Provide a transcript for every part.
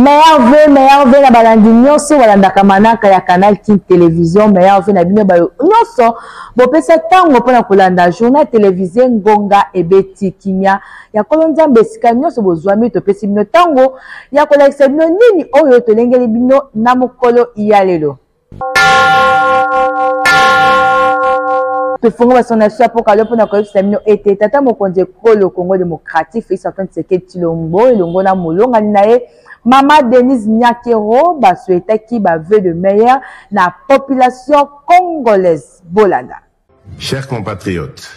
meilleur vœu na balandi nyonso walandaka manaka ya Canal King Télévision, meilleur vœu na bino bayo nyonso bopesa tango pona kolanda journal télévisé Ngonga ebeti kimia ya kolonzambe esika nyonso bozwami topesi bino tango ya kolakisa bino nini oyo tolengeli bino na mokolo ya lelo. Tufunga basonation pour kalo pona koyebisa bino ete tata mokonzi kolo Congo démocratique Félix Antoine Tshisekedi Tshilombo elongo na molonga naye Mama Denise Nyakero ba souhaita ki ba vœu de meilleur na population congolaise bolanda. Chers compatriotes,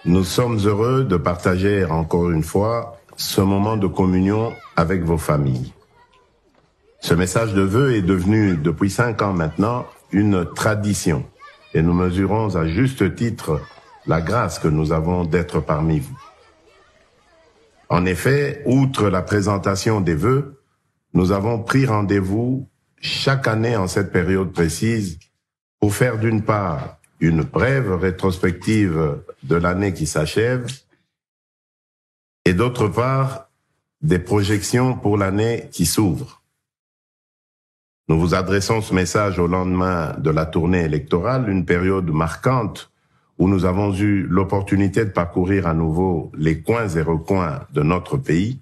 nous sommes heureux de partager encore une fois ce moment de communion avec vos familles. Ce message de vœu est devenu depuis 5 ans maintenant une tradition et nous mesurons à juste titre la grâce que nous avons d'être parmi vous. En effet, outre la présentation des vœux, nous avons pris rendez-vous chaque année en cette période précise pour faire d'une part une brève rétrospective de l'année qui s'achève et d'autre part des projections pour l'année qui s'ouvre. Nous vous adressons ce message au lendemain de la tournée électorale, une période marquante où nous avons eu l'opportunité de parcourir à nouveau les coins et recoins de notre pays.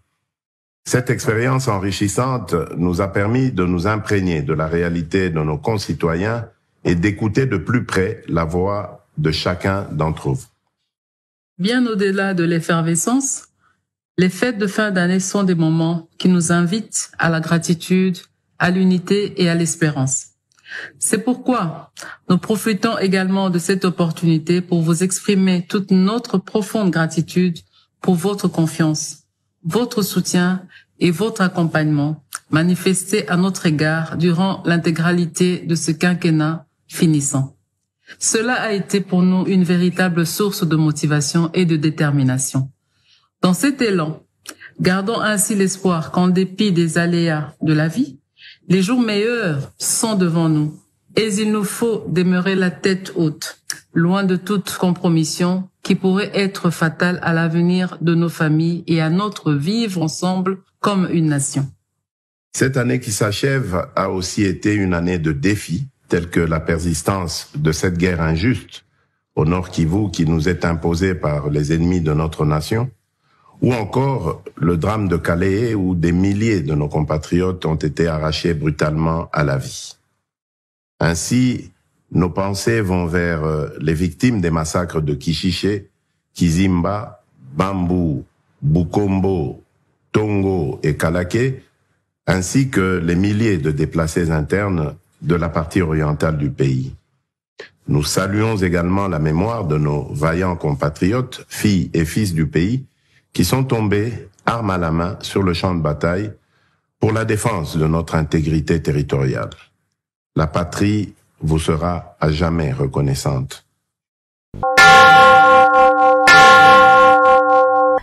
Cette expérience enrichissante nous a permis de nous imprégner de la réalité de nos concitoyens et d'écouter de plus près la voix de chacun d'entre vous. Bien au-delà de l'effervescence, les fêtes de fin d'année sont des moments qui nous invitent à la gratitude, à l'unité et à l'espérance. C'est pourquoi nous profitons également de cette opportunité pour vous exprimer toute notre profonde gratitude pour votre confiance, votre soutien et votre accompagnement manifesté à notre égard durant l'intégralité de ce quinquennat finissant. Cela a été pour nous une véritable source de motivation et de détermination. Dans cet élan, gardons ainsi l'espoir qu'en dépit des aléas de la vie, les jours meilleurs sont devant nous et il nous faut demeurer la tête haute, loin de toute compromission qui pourrait être fatale à l'avenir de nos familles et à notre vivre ensemble comme une nation. Cette année qui s'achève a aussi été une année de défis, tels que la persistance de cette guerre injuste au Nord Kivu qui nous est imposée par les ennemis de notre nation, ou encore le drame de Calais où des milliers de nos compatriotes ont été arrachés brutalement à la vie. Ainsi, nos pensées vont vers les victimes des massacres de Kishiché, Kizimba, Bambou, Bukombo, Tongo et Kalaké, ainsi que les milliers de déplacés internes de la partie orientale du pays. Nous saluons également la mémoire de nos vaillants compatriotes, filles et fils du pays, qui sont tombés, armes à la main, sur le champ de bataille pour la défense de notre intégrité territoriale. La patrie vous sera à jamais reconnaissante.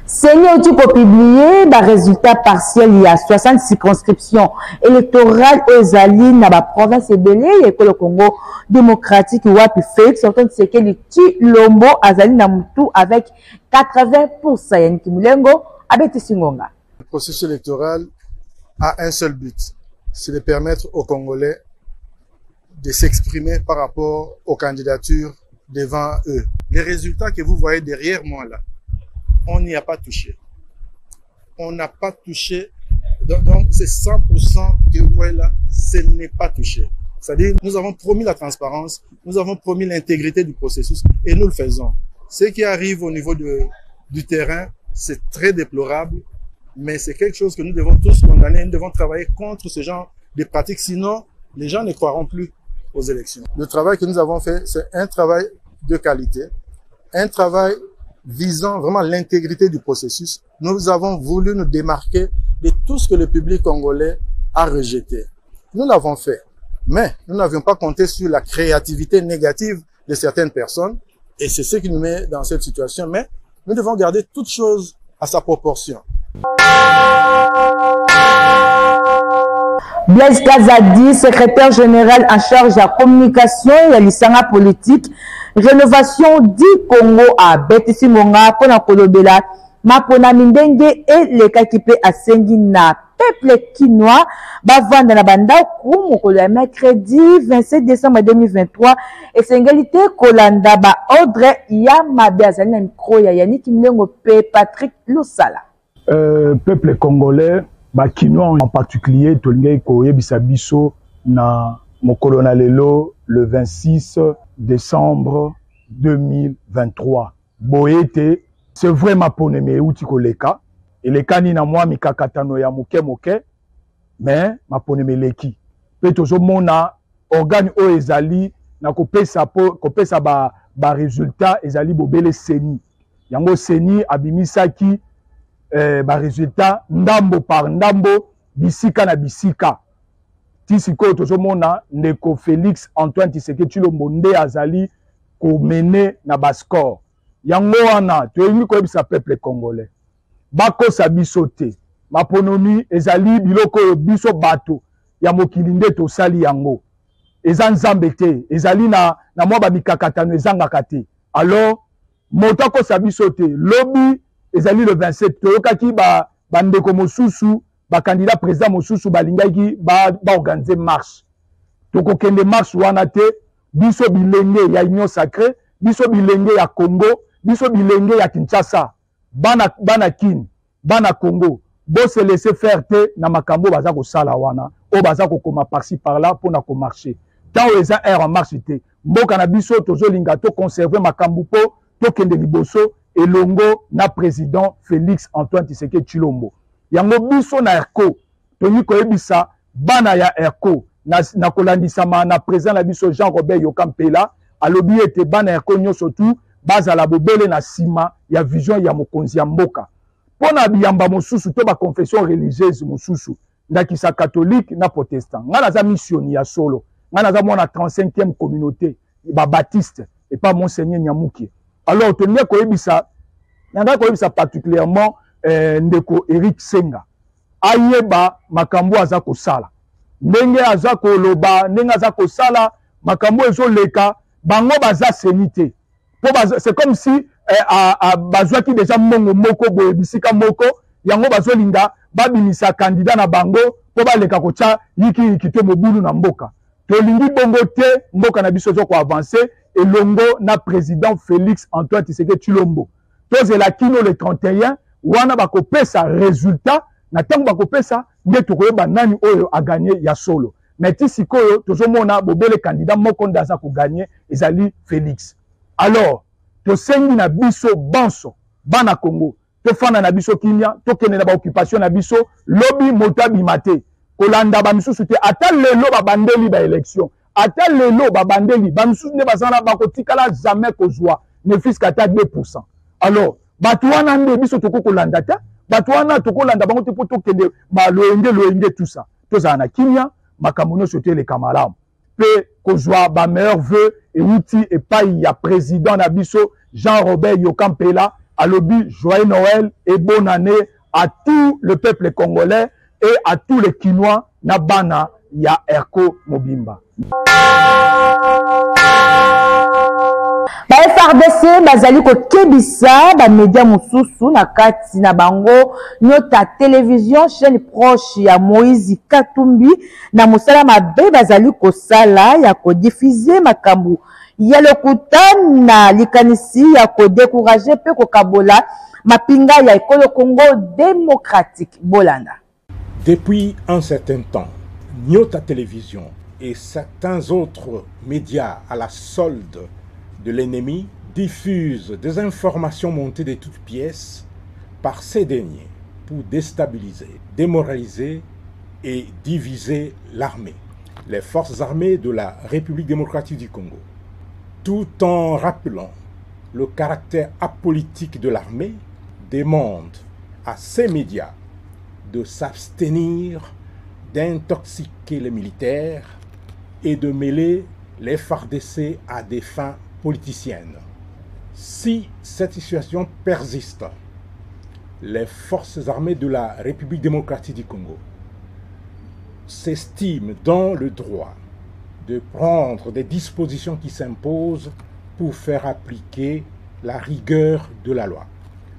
Seigneur, tu peux publier les résultats partiels. Il y a 60 circonscriptions électorales aux alliés dans la province de Belé, l'école Congo démocratique, Wapi Félix Antoine Tshisekedi Tshilombo, Azali Namutu avec 80%. Yannick Moulengo, Abeti Singonga. Le processus électoral a un seul but, c'est de permettre aux Congolais de s'exprimer par rapport aux candidatures devant eux. Les résultats que vous voyez derrière moi là, on n'y a pas touché. On n'a pas touché. Donc c'est 100% que vous voyez là, ce n'est pas touché. C'est-à-dire, nous avons promis la transparence, nous avons promis l'intégrité du processus et nous le faisons. Ce qui arrive au niveau du terrain, c'est très déplorable, mais c'est quelque chose que nous devons tous condamner. Nous devons travailler contre ce genre de pratiques, sinon les gens ne croiront plus aux élections. Le travail que nous avons fait, c'est un travail de qualité, un travail visant vraiment l'intégrité du processus. Nous avons voulu nous démarquer de tout ce que le public congolais a rejeté. Nous l'avons fait, mais nous n'avions pas compté sur la créativité négative de certaines personnes, et c'est ce qui nous met dans cette situation. Mais nous devons garder toute chose à sa proportion. Blaise Kazadi, secrétaire général en charge de la communication et de l'Isanga politique, rénovation du Congo à Betisi Monga, Pona Kolobela, Mapona Mindenge et les Kakipe à Sengina peuple kinois bavanda na bandako mokolo ya mercredi 27 décembre 2023 esengeli kolanda ba ordre ya mabe azali na micro ya Yannick Milengo pe Patrick Lusala. Peuple congolais ba kinois en particulier tolingai koyebisa biso na mokolo na lelo le 26 décembre 2023 boyete c'est vraiment poneme uti koleka elekani na mwa mikakatano ya moke mais maponeme leki pe tozomona organe o ezali na kopesa ba résultat ezali bobele seni yango seni abimisaki ba résultat ndambo par ndambo bisika na bisika tisiko tozomona ndeko Félix Antoine Tshisekedi Tshilombo nde azali komene na bascore yango wana toyebi koyebisa peuple congolais bakosa biso te maponami ezali biloko oyo biso bato ya mokili nde tosali yango eza nzambe te ezali na mwa bamikakatano ezangaka te alors moto akosa biso te lobi ezali le 27 toyokaki bandeko mosusu bakandidat président mosusu balingaki baorganize marche tokokende marche wana te biso bilenge ya union sacrée biso bilenge ya Congo biso bilenge ya Kinshasa bana kin bana Congo bo se laisser faire te na makambo baza ko sala wana o baza ko koma par-ci par-là pour na ko marcher tant eza air en marche te mboka na biso tozolinga to conserver makambo po to kende liboso elongo na président Félix Antoine Tshisekedi Tshilombo yango biso na ERCO toni koyebisa bana ya ERCO na kolandisama na président na biso Jean-Robert Yokampela alobi ete bana ERCO nyonso tu bazala bobele na sima ya vision ya mokonzi ya mboka pona biyamba mosusu to ba confession religieuse mosusu ndakisa catholique na protestant ngana za mission ya solo ngana za mona 35e communauté ba baptiste et pas monseigneur Nyamuki alors tenez koyebisa nanga koyebisa particulièrement ndeko Eric Senga ayeba makambo aza kosala ndenge aza koloba ndenge aza kosala makambo ezoleka bango baza senité c'est comme si bazwaki déjà mongo moko boye bisika moko yango bazolinga babimisa candidat na bango po baleka kocha yiki to mobulu na mboka tolingi bongo te mboka na biso zo ko avancer elongo na président Félix Antoine Tshisekedi Tshilombo tozela kino le 31 wana bakopesa résultat na tango bakopesa nde tokoyeba nani oyo a gagné ya solo mais tisikoyo tozomona bobele candidat moko ndaza ko gagner ezali Félix alors tosengi na biso banso bana Congo tofana na biso kimia tokende na ba occupation na biso lobi motabi mate kolanda ba misusu te ata lelo ba bandeli ba élection ata lelo ba bandeli ba misusu ne bazana ba kotikala jamais kozwa ne fisca ta 2%. Alors bato wana nde biso tokolanda ta bato wana tokolanda bango te po tokende ba loenge tout ça tozana na kimia makambo nyonso te le kamalamu pe kozwa ba meilleur vœu et outil et pas ya président na biso Jean-Robert Yokampela alobi joyeux Noël et bonne année à tout le peuple congolais et à tous les Kinois na bana ya ERCO Mobimba. Ba FRDC bazali ko kebisa ba media mususu na kati na bango nyota télévision chaîne proche ya Moïse Katumbi na musala mabe bazali ko sala ya ko diffuser makambu ya lokuta na likanisi ya ko décourager pe ko kabola mapinga ya ekolo Congo démocratique Bolanda. Depuis un certain temps, Nyota Télévision et certains autres médias à la solde de l'ennemi diffusent des informations montées de toutes pièces par ces derniers pour déstabiliser, démoraliser et diviser l'armée, les forces armées de la République démocratique du Congo, tout en rappelant le caractère apolitique de l'armée, demande à ces médias de s'abstenir d'intoxiquer les militaires et de mêler les FARDC à des fins politiciennes. Si cette situation persiste, les forces armées de la République démocratique du Congo s'estiment dans le droit de prendre des dispositions qui s'imposent pour faire appliquer la rigueur de la loi.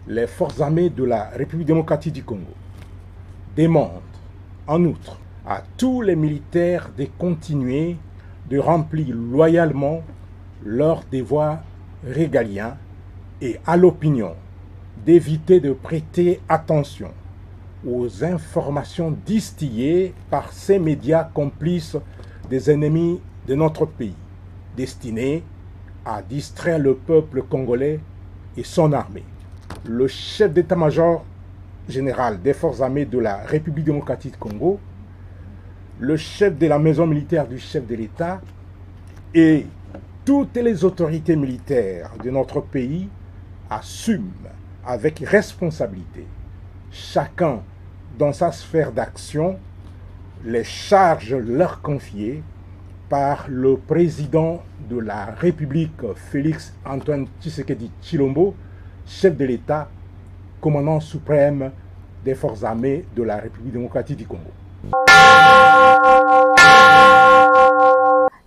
Les forces armées de la République démocratique du Congo demandent En outre, à tous les militaires de continuer de remplir loyalement leurs devoirs régaliens et à l'opinion d'éviter de prêter attention aux informations distillées par ces médias complices des ennemis de notre pays, destinés à distraire le peuple congolais et son armée. Le chef d'état-major général des forces armées de la République démocratique du Congo, le chef de la maison militaire du chef de l'État et toutes les autorités militaires de notre pays assument avec responsabilité, chacun dans sa sphère d'action, les charges leur confiées par le président de la République, Félix Antoine Tshisekedi Tshilombo, chef de l'État, commandant suprême des forces armées de la République démocratique du Congo.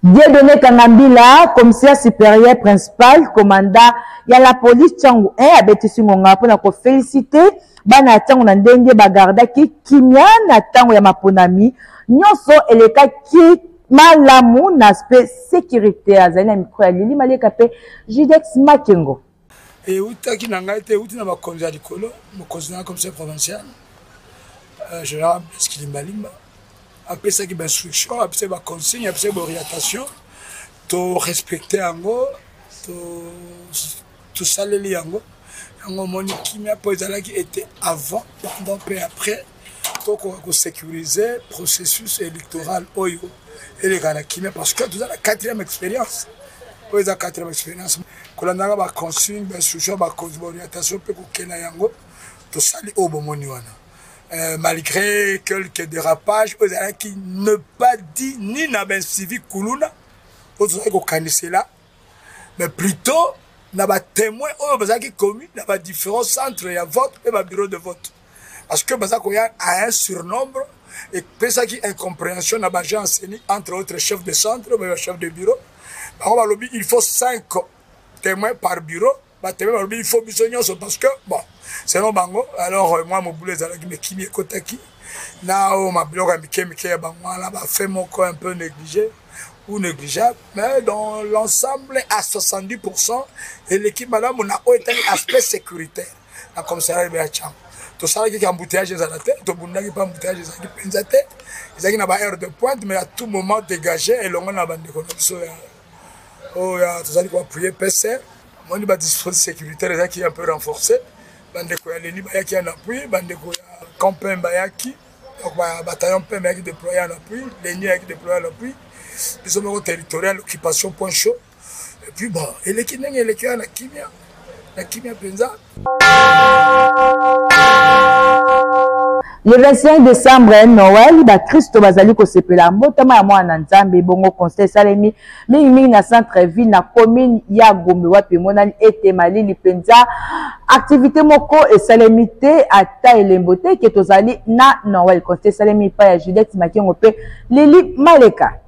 Dieudonné Kangambila, commissaire supérieur principal, commandant ya la police Tchangu 1 a betisi ngonga pona ko féliciter bana Tchangu na ndenge bagarda ki kimia na tango ya maponami nyonso eleka ki malamu na aspect sécurité azali na micro ya Lili Maleka pe Judex Makengo. Et utaki na ngai te uti na bakonzi ya likolo mokonzi na commissaire provincial général Skilimbalimba après ça qui instruction après ba consigne après ba orientation to respecter yango to saleli yango yango moni kimia po ezala qui était avant pendant et après to ko sécuriser processus électoral oyo et les gars kimia parce que tout ça la 4e expérience po eza 4e expérience kolanda ba consigne ba instruction ba orientation pe ko kena yango to sali obomoni wana. Malgré quelques dérapages, qui ne pas dit ni n'a pas suivi Koulouna, là, mais plutôt n'a pas témoin qui commis n'a pas différence entre le vote et le bureau de vote. Parce que il y a un surnombre et ça qui incompréhension n'a pas enseigné entre autres chefs de centre et chefs de bureau. Il faut 5 témoins par bureau. Il faut parce que bon c'est non bango alors moi mon boulot ezalaki me kimi ekotaki na o ma biloko ya mike ya bango là ba fait mon corps un peu négligé ou négligeable mais dans l'ensemble à 70% et l'équipe madame on a été aspect sécuritaire na commissariat ya Tchangu to sala ki embouteillage ezalate to bundaki pas embouteillage ezalaki penzate ezalaki na ba heure de pointe mais à tout moment dégagé et longo na bande ko so ya oh ya to sala ko prier PC on a des dispositifs sécuritaires qui est un peu renforcé. Bandeko ya Leni Bayaki en appui, Bandeko ya Campagne Bayaki, donc bataillon P qui déployé en appui, Leni qui déployé en appui, ils sont au territorial, l'occupation point chaud. Et puis bon, et les Kineng et les Kia na Kimia Penza. Le 25 décembre, Noël, Christo Bazali ko sepela mbotama ya mwana Nzambe bongo conseil salemi mingi na centre-ville na commune ya Gombe wapi monani ete malili penza activité moko et salemité ata elembote ke tozali na Noël conseil salemi pa ya Juliette Makengo pe Lili Maleka.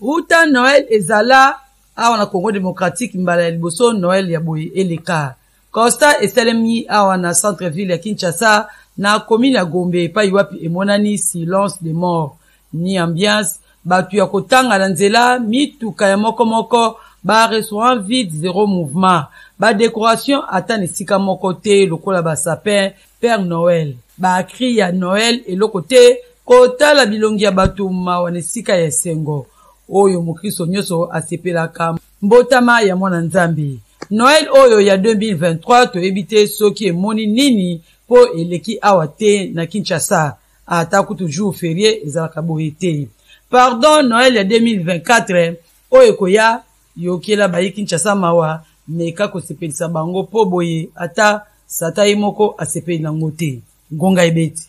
Ruta Noël ezala awa na Congo démocratique mbala ya liboso Noël ya boye eleka. Costa esalemi awa na centre-ville ya Kinshasa na commune ya Gombe pa iwapi emonani silence de mort ni ambiance batu ya kotanga na nzela mituka ya moko ba restaurant vide zéro mouvement ba décoration ata nesika moko te lokola ba sapin Père Noël ba cri ya Noël et lokote kotala bilongi ya batu mawa nesika ya sengo oyo mukristo nyoso asepelaka mbotama ya mwana Nzambe. Noël oyo ya 2023 to ebite soki emoni nini po eleki awate na Kinshasa ata kutu jour férié ezalaka boye te. Pardon Noël ya 2024 oyo koya yokela bayi Kinshasa mawa meka ko sepelisa bango po boye ata sata moko asepeli nango te. Ngonga ebeti.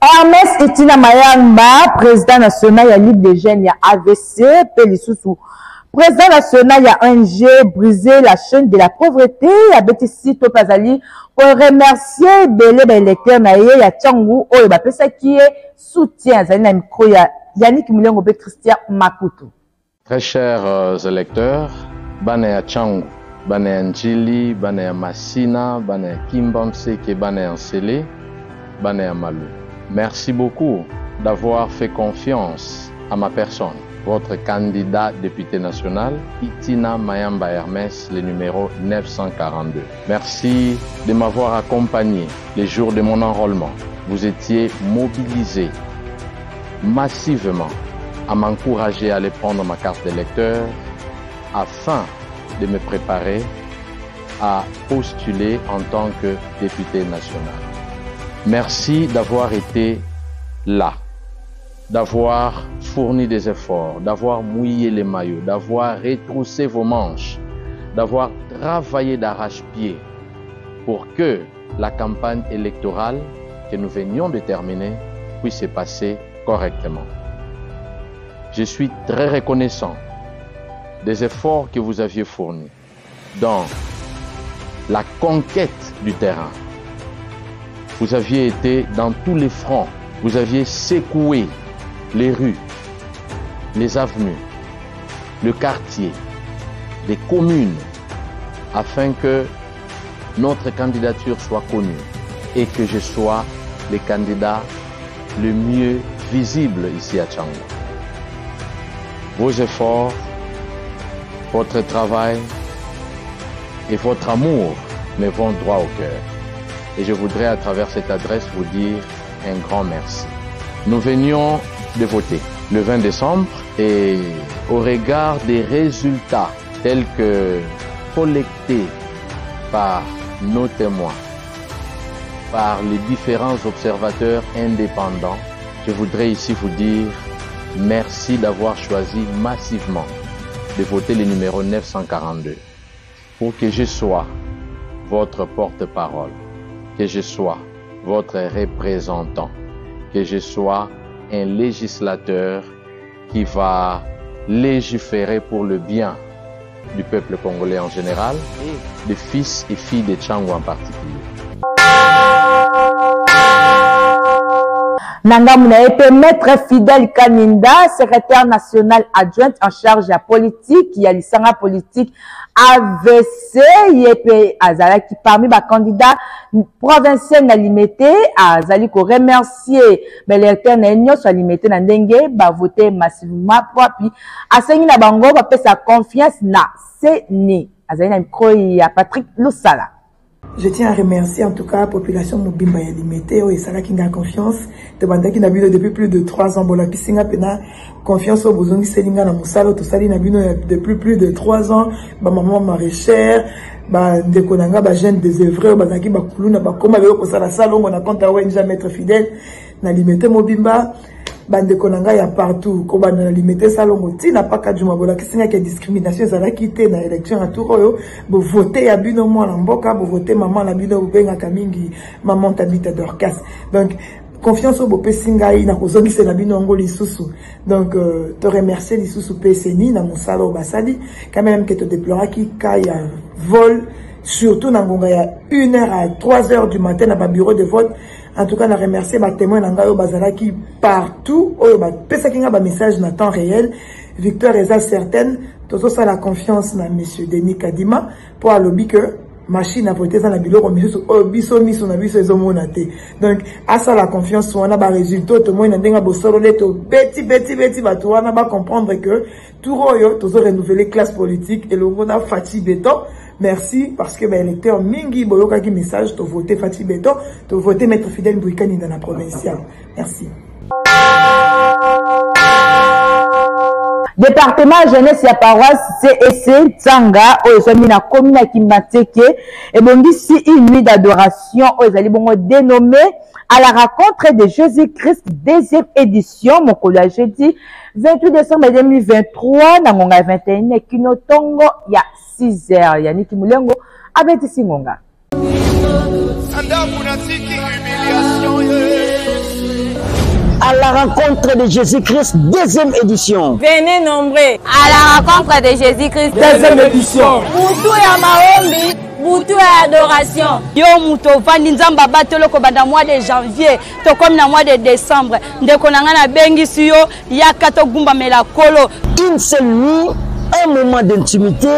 Hermès Itina Mayamba, président national ya Ligue des jeunes ya AVC, Pelisusu. Président national ya ONG briser la chaîne de la pauvreté, ya Betisi Topazali, pour remercier Belé Belecteur na ye ya Tchangu, oyo ba pesa qui est soutien zali na micro ya Yannick Mulongo be Christian Makutu. Très chers électeurs, bana ya Tchangu, bana ya Njili, bana ya Masina, bana ya Kimbanseke, bana ya Nsele, bana ya Malu. Merci beaucoup d'avoir fait confiance à ma personne. Votre candidat député national, Itina Mayamba Hermès, le numéro 942. Merci de m'avoir accompagné les jours de mon enrôlement. Vous étiez mobilisés massivement à m'encourager à aller prendre ma carte d'électeur afin de me préparer à postuler en tant que député national. Merci d'avoir été là, d'avoir fourni des efforts, d'avoir mouillé les maillots, d'avoir retroussé vos manches, d'avoir travaillé d'arrache-pied pour que la campagne électorale que nous venions de terminer puisse se passer correctement. Je suis très reconnaissant des efforts que vous aviez fournis dans la conquête du terrain. Vous aviez été dans tous les fronts, vous aviez secoué les rues, les avenues, le quartier, les communes, afin que notre candidature soit connue et que je sois le candidat le mieux visible ici à Tchangwa. Vos efforts, votre travail et votre amour me vont droit au cœur. Et je voudrais à travers cette adresse vous dire un grand merci. Nous venions de voter le 20 décembre et au regard des résultats tels que collectés par nos témoins, par les différents observateurs indépendants, je voudrais ici vous dire merci d'avoir choisi massivement de voter le numéro 942 pour que je sois votre porte-parole, que je sois votre représentant, que je sois un législateur qui va légiférer pour le bien du peuple congolais en général et des fils et filles de Tchangwa en particulier. Nangamuna Epe, Maître Fidèle Kaninda, secrétaire national adjoint en charge de la politique, il y a l'issanga politique AVC, Yepe Azala qui parmi les candidats provinciaux na limité, Azali ko remercier, mais l'électeur na enyo soit limité na ndenge, ba voter massivement pour puis, asengi na bango, ba pe sa confiance na, c'est ni. Azali na micro, il y a Patrick Lusala. Je tiens à remercier en tout cas la population Mobimba ya limité et ça qui a confiance de banda qui n'a vu depuis plus de 3 ans bola qui singa pena confiance au besoin qui selinga na musalo tout ça n'a vu depuis plus de 3 ans ba maman maraîchère ba ndekonanga ba jeune désœuvré ba zaki ba kuluna ba koma leo ko sala salongo na compte ONG Maître Fidèle na limité Mobimba bande konanga ya partout ko ba na limité salongo ti na pas kadjuma bola kisinga ke discrimination za la quitté na élection à tour oyo bo voter ya bino mo na mboka bo voter maman la bino benga kamingi maman tabita Dorcas donc confiance au bopé singai na kozongi se na bino ngo lisusu donc te remercier lisusu PSNI na musalo basali quand même que te déplora qui kaya vol surtout na ngonga ya 1h à 3h du matin na ba bureau de vote. En tout cas, on a remercié les témoins qui partout, pesa kinga ba message na temps réel. Victoire est certaine. Tout ça la confiance na monsieur Denis Kadima pour le lobby que machine à voter dans la bureau biso miso na biso ezomonate. Donc à ça la confiance on a ba résultat tout monde ndenga bosolo leto beti ba to na ba comprendre que tout royo to renouveler classe politique et le monde a Fati Beton. Merci parce que les électeurs mingi boyoka qui message to voter Fati Beton, to voter Maître Fidèle Bouikani dans la provinciale. Merci. Département jeunesse ya paroisse CEC Tsanga oyezami na commune ya Kimbateke et bongisi une nuit d'adoration oyezali bongo dénommé à la rencontre de Jésus-Christ deuxième édition mokolo ya jeudi 28 décembre 2023 na ngonga 21 kino tongo ya 6h yani kimulengo abetisi ngonga à la rencontre de Jésus-Christ, deuxième édition. Venez nombreux à la rencontre de Jésus-Christ, deuxième édition. Boutou ya maombi, boutou ya adoration. Yo muto vandi nzamba batelo ko banda mois de janvier, to comme na mois de décembre. Ndeko nanga na bengisi yo, yaka to gumba mela kolo. Une seule nuit, un moment d'intimité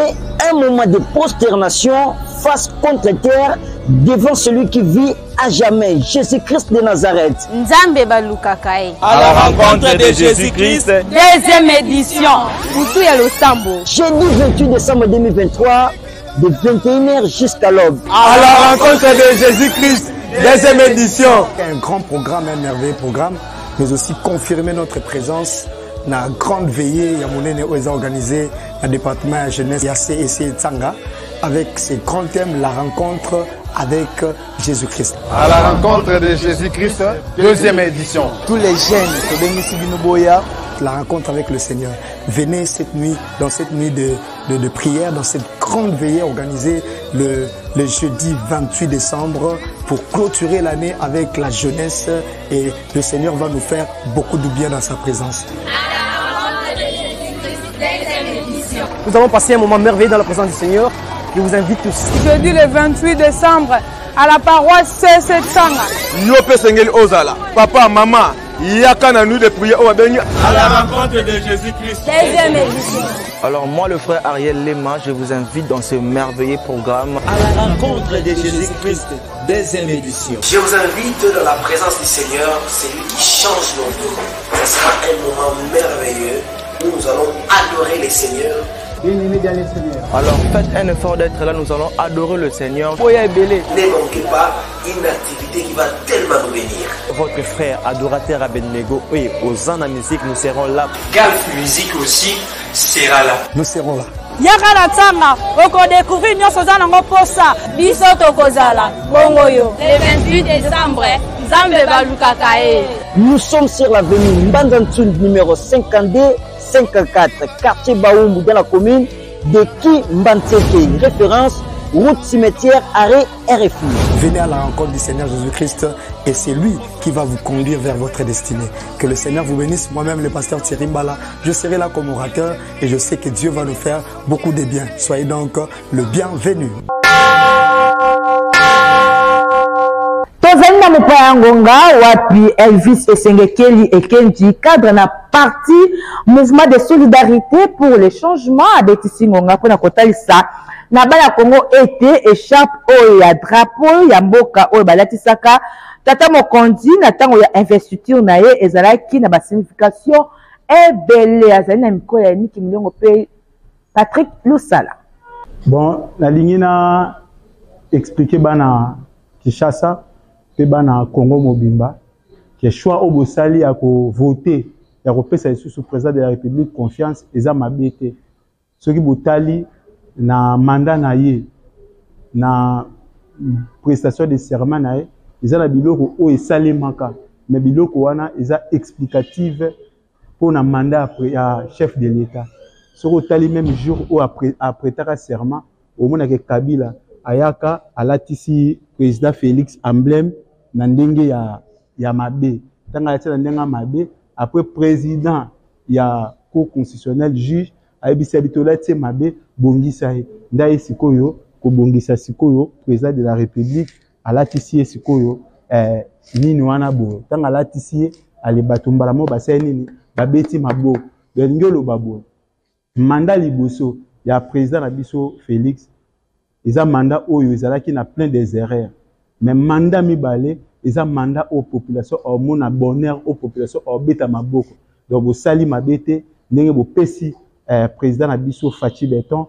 un moment de prosternation face contre terre devant celui qui vit à jamais, Jésus-Christ de Nazareth. Nzambe balukakae. À la rencontre de Jésus-Christ. Deuxième édition. Boutou ya Losambo. Jeudi 28 décembre 2023, de 21h jusqu'à l'aube. À la rencontre de Jésus-Christ. Deuxième édition. Un grand programme, un merveilleux programme, mais aussi confirmer notre présence dans la grande veillée organisée dans le département de la jeunesse et Tsanga avec ces grands thèmes, la rencontre avec Jésus-Christ. À la rencontre de Jésus-Christ, deuxième édition. Tous les jeunes, la rencontre avec le Seigneur. Venez cette nuit, dans cette nuit de prière, dans cette grande veillée organisée le jeudi 28 décembre pour clôturer l'année avec la jeunesse et le Seigneur va nous faire beaucoup de bien dans sa présence. Nous avons passé un moment merveilleux dans la présence du Seigneur. Je vous invite tous. Jeudi le 28 décembre à la paroisse C7 Tsanga. Yope Sengeli Ozala, papa, maman, yakana nous de prier au Abeni. À la rencontre de Jésus-Christ. Deuxième édition. Alors moi, le frère Ariel Lema, je vous invite dans ce merveilleux programme. À la rencontre de Jésus-Christ, deuxième édition. Je vous invite dans la présence du Seigneur, c'est lui qui change nos vies. Ce sera un moment merveilleux où nous allons adorer le Seigneur. Alors faites un effort d'être là, nous allons adorer le Seigneur. Ne manquez pas une activité qui va tellement nous bénir. Votre frère adorateur Abednego et aux ans de musique, nous serons là. Galf Musique aussi sera là. Nous serons là. Yakala Tsanga, oko découvrir nyoso za nango posa. Biso tokozala, bongo yo. Le 28 décembre, Nzambe balukakae. Nous sommes sur l'avenue Mbanzantsund numéro 52. 54, quartier Baoumou dans la commune de Kimbantseke. Référence, route cimetière, arrêt RFI. Venez à la rencontre du Seigneur Jésus-Christ et c'est lui qui va vous conduire vers votre destinée. Que le Seigneur vous bénisse. Moi-même, le pasteur Thierry Mbala, je serai là comme orateur et je sais que Dieu va nous faire beaucoup de bien. Soyez donc le bienvenu. tozali na mopa ya ngonga wapi Elvis Esengekeli Ekenji cadre na parti mouvement de solidarité pour le changement abetisi ngonga mpona kotalisa na bana Congo ete échappe oyo ya drapeau ya mboka oyo balatisaka tata mokonzi na ntango ya investiture na ye ezalaki na basignification ebele. Azali na mikolo ya Niki Milongo mpe Patrick Lusala. Bon, la ligne na expliquer bana Kinshasa pe bana Congo mobimba que choix au bosali ya ko voter ya ko pesa sous président de la République confiance eza mabete soki botali na mandat na ye na prestation de serment na ye eza na biloko o esalemaka mais biloko wana eza explicative pour na mandat ya chef de l'État. Soki otali même jour où après ta serment au mona ke Kabila ayaka alatisi président Félix emblème na ndenge ya mabe tanga ya tsela ndenge mabe après président ya cour constitutionnel juge ayebisa bitola tse mabe bongisa ye ndaye sikoyo ko bongisa sikoyo président de la République alatisi sikoyo nini wana bo tanga alatisi ale batumbala mo basai nini babeti maboko ngelo babo mandat liboso ya président na biso Félix eza mandat oyo ezalaki na plein des erreurs mais mandat mibale eza mandat aux populations au mona bonheur aux populations au beta maboko donc bo sali mabete ndenge bo pesi président na biso Fachi Beton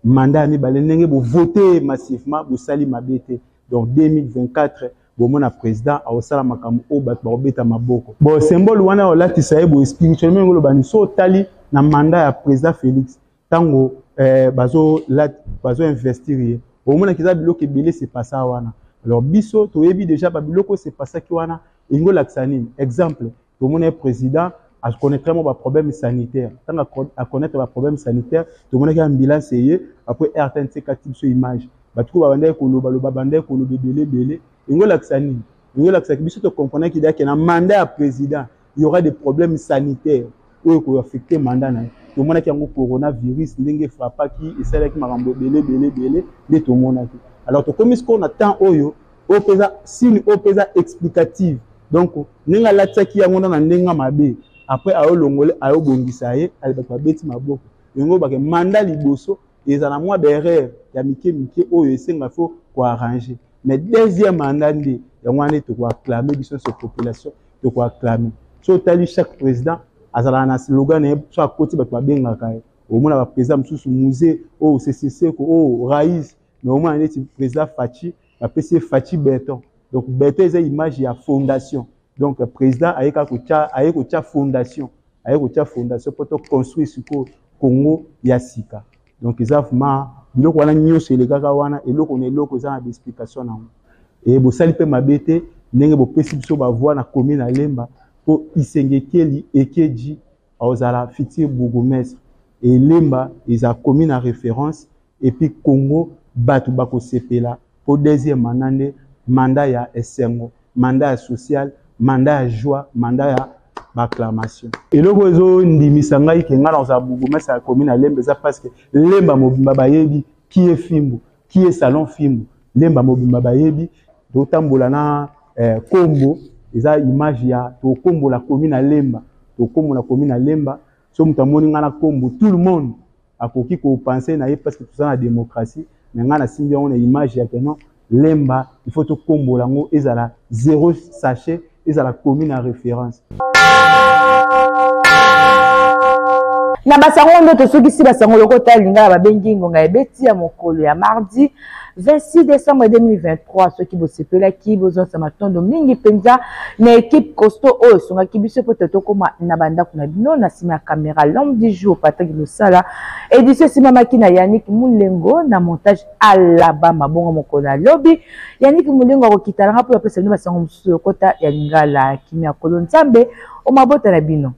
mandat mibale ndenge bo voter massivement bo sali mabete donc 2024 bo mona président au sala makambo o bat ba beta maboko bon symbole wana olatisa ye bo spirituellement ngolo bani so tali na mandat ya président Félix tango bazo investir au moins qu'ils a biloko ebele c'est pas ça wana alors biso toyebi déjà ba biloko c'est pas ça qui wana ingo laxanine exemple au moins président a connaître mo ba problème sanitaire tant à connaître ba problème sanitaire tout monde qui ambulance yé après RTNC katib so image ba tout ba bande ko loba bande ko belé ingo laxanine biso to comprendre qu'il y a que na mandat à président il y aura des problèmes sanitaires ou ko affecter mandat na tout le monde qui a un coronavirus ndenge frappa qui essaie qui marambo belé de tout le monde alors to comme ce qu'on attend oyo opesa signe opesa explicative donc ninga latsa ki yango na ndenga mabe après ayo longole ayo bongisa ye alibaka beti maboko ngo ba ke mandat liboso et ça a moins d'erreur ya mike oyo esenga faut quoi arranger mais deuxième mandat ndi ya mwana to quoi acclamer biso cette population to quoi acclamer so tali chaque président azala na slogan ne so à côté bato babengaka au moins la président mususu musée oh CCC oh Raïs mais au moins neti président Fachi la PC Fachi Béton donc Béton c'est image ya fondation donc président ayeka kocha fondation pour construire ce Congo ya sika donc exactement biloko wana nyonso elekaka wana eloko na eloko eza na explication na et bosali pe mabete ndenge bopesi biso bavoi na commune na Lemba po Isengekeli Ekeji ozala futur bourgmestre et Lemba eza commune à référence et puis Congo batu bako sepela pour deuxième mandat ya Esengo mandat social mandat ya joie mandat ya acclamation et le réseau ndimisa ngai ke ngala za bourgmestre ya commune à Lemba ça parce que Lemba mobimba bayebi qui est Fimbu qui est salon Fimbu Lemba mobimba bayebi dotambola na kombo eza image ya to kombo la commune à Lemba to kombo la commune à Lemba so mutamoni ngana kombo tout le monde akoki ko penser na parce que tout ça la démocratie mais ngana simbi on a image ya que non Lemba il faut to kombo lango ezala zéro sachet ezala commune à référence na basango ndo tosukisi basango lokota lingala babengi ngonga ebeti ya mokolo ya mardi 26 décembre 2023 ceux qui bosepela ki bozonsa matondo mingi penza na équipe costaud oyo songaki biso po tokoma na bandako na bino na sima ya caméra l'homme du jour Patrick Losala édition simamaki na Yannick Mulengo na montage Alabama bongo mokolo ya lobi Yannick Mulengo akokitalanga po apesa bino basango mosusu lokota ya lingala kimia kolo nzambe o mabota na bino